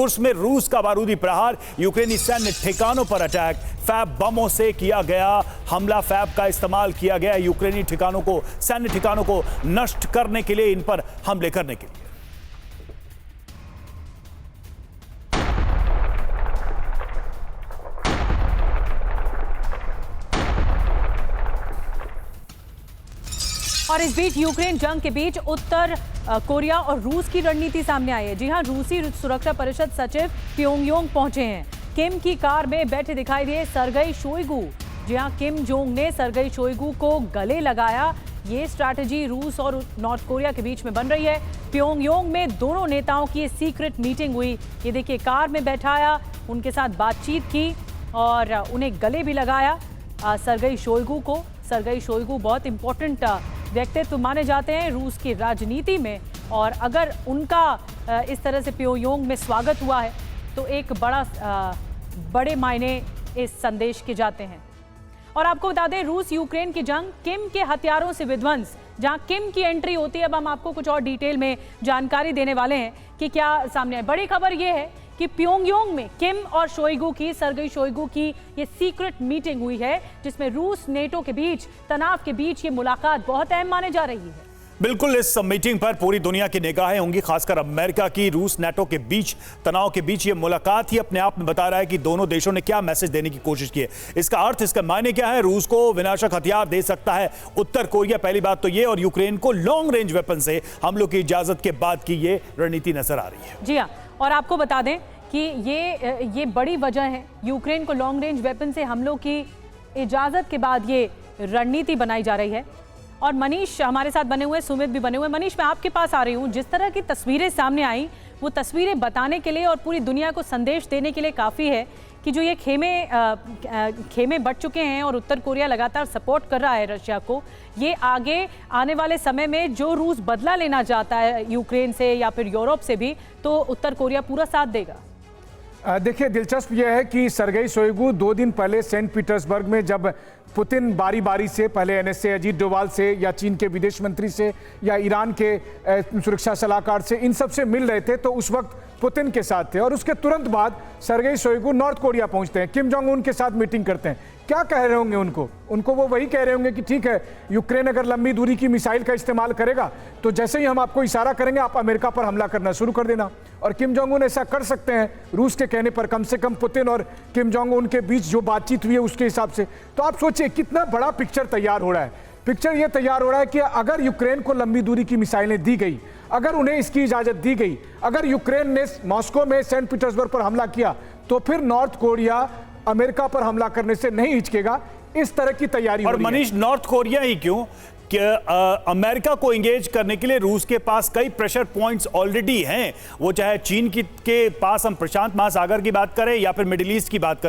Kursk में रूस का बारूदी प्रहार, यूक्रेनी सैन्य ठिकानों पर अटैक, फैब बमों से किया गया हमला, फैब का इस्तेमाल किया गया यूक्रेनी ठिकानों को, सैन्य ठिकानों को नष्ट करने के लिए, इन पर हमले करने के लिए। और इस बीच यूक्रेन जंग के बीच उत्तर कोरिया और रूस की रणनीति सामने आई है। जी हां, रूसी सुरक्षा परिषद सचिव प्योंगयांग पहुंचे हैं। किम की कार में बैठे दिखाई दिए सर्गेई शोइगु। जी हां, किम जोंग ने सर्गेई शोइगु को गले लगाया। ये स्ट्रैटेजी रूस और नॉर्थ कोरिया के बीच में बन रही है। प्योंगयांग में दोनों नेताओं की सीक्रेट मीटिंग हुई। ये देखिए, कार में बैठाया, उनके साथ बातचीत की और उन्हें गले भी लगाया सर्गेई शोइगु को। सर्गेई शोइगु बहुत इंपॉर्टेंट व्यक्तित्व माने जाते हैं रूस की राजनीति में, और अगर उनका इस तरह से प्योंगयांग में स्वागत हुआ है तो एक बड़े मायने इस संदेश के जाते हैं। और आपको बता दें, रूस यूक्रेन की जंग, किम के हथियारों से विध्वंस, जहां किम की एंट्री होती है। अब हम आपको कुछ और डिटेल में जानकारी देने वाले हैं कि क्या सामने है। बड़ी खबर यह है कि प्योंगयांग में किम और शोइगु की, सर्गेई शोइगु की ये सीक्रेट मीटिंग हुई है, जिसमें रूस नेटो के बीच तनाव के बीच ये मुलाकात बहुत अहम माने जा रही है। बिल्कुल, इस मीटिंग पर पूरी दुनिया की निगाहें होंगी, खासकर अमेरिका की। रूस नेटो के बीच तनाव के बीच ये मुलाकात ही अपने आप में बता रहा है कि दोनों देशों ने क्या मैसेज देने की कोशिश की है। इसका अर्थ, इसका मायने क्या है? रूस को विनाशक हथियार दे सकता है उत्तर कोरिया, पहली बात तो ये, और यूक्रेन को लॉन्ग रेंज वेपन से हमलों की इजाजत के बाद की ये रणनीति नजर आ रही है। जी हाँ, और आपको बता दें कि ये बड़ी वजह है, यूक्रेन को लॉन्ग रेंज वेपन से हमलों की इजाजत के बाद ये रणनीति बनाई जा रही है। और मनीष हमारे साथ बने हुए, सुमित भी बने हुए। मनीष, मैं आपके पास आ रही हूँ। जिस तरह की तस्वीरें सामने आई, वो तस्वीरें बताने के लिए और पूरी दुनिया को संदेश देने के लिए काफ़ी है कि जो ये खेमे बढ़ चुके हैं और उत्तर कोरिया लगातार सपोर्ट कर रहा है रशिया को, ये आगे आने वाले समय में जो रूस बदला लेना चाहता है यूक्रेन से या फिर यूरोप से भी, तो उत्तर कोरिया पूरा साथ देगा। देखिए, दिलचस्प यह है कि सर्गेई शोइगु 2 दिन पहले सेंट पीटर्सबर्ग में, जब पुतिन बारी बारी से, पहले एनएसए अजीत डोभाल से या चीन के विदेश मंत्री से या ईरान के सुरक्षा सलाहकार से, इन सब से मिल रहे थे, तो उस वक्त पुतिन के साथ थे। और उसके तुरंत बाद सर्गेई शोइगु नॉर्थ कोरिया पहुंचते हैं, किम जोंग उन के साथ मीटिंग करते हैं। क्या कह रहे होंगे उनको वो वही कह रहे होंगे कि ठीक है, यूक्रेन अगर लंबी दूरी की मिसाइल का इस्तेमाल करेगा तो जैसे ही हम आपको इशारा करेंगे, आप अमेरिका पर हमला करना शुरू कर देना। और किम जोंग उन ऐसा कर सकते हैं रूस के कहने पर, कम से कम पुतिन और किम जोंग उन के बीच जो बातचीत हुई है उसके हिसाब से। तो आप सोचिए कितना बड़ा पिक्चर तैयार हो रहा है। पिक्चर ये तैयार हो रहा है कि अगर यूक्रेन को लंबी दूरी की मिसाइलें दी गई, अगर उन्हें इसकी इजाजत दी गई, अगर यूक्रेन ने मॉस्को में सेंट पीटर्सबर्ग पर हमला किया, तो फिर नॉर्थ कोरिया अमेरिका पर हमला करने से नहीं हिचकेगा। इस तरह की तैयारी और मनीष, नॉर्थ कोरिया ही क्यों कि अमेरिका को एंगेज करने के लिए रूस के पास कई प्रेशर पॉइंट्स ऑलरेडी हैं। वो चाहे चीन के पास हम प्रशांत महासागर की बात करें या फिर मिडिल ईस्ट की बात करें।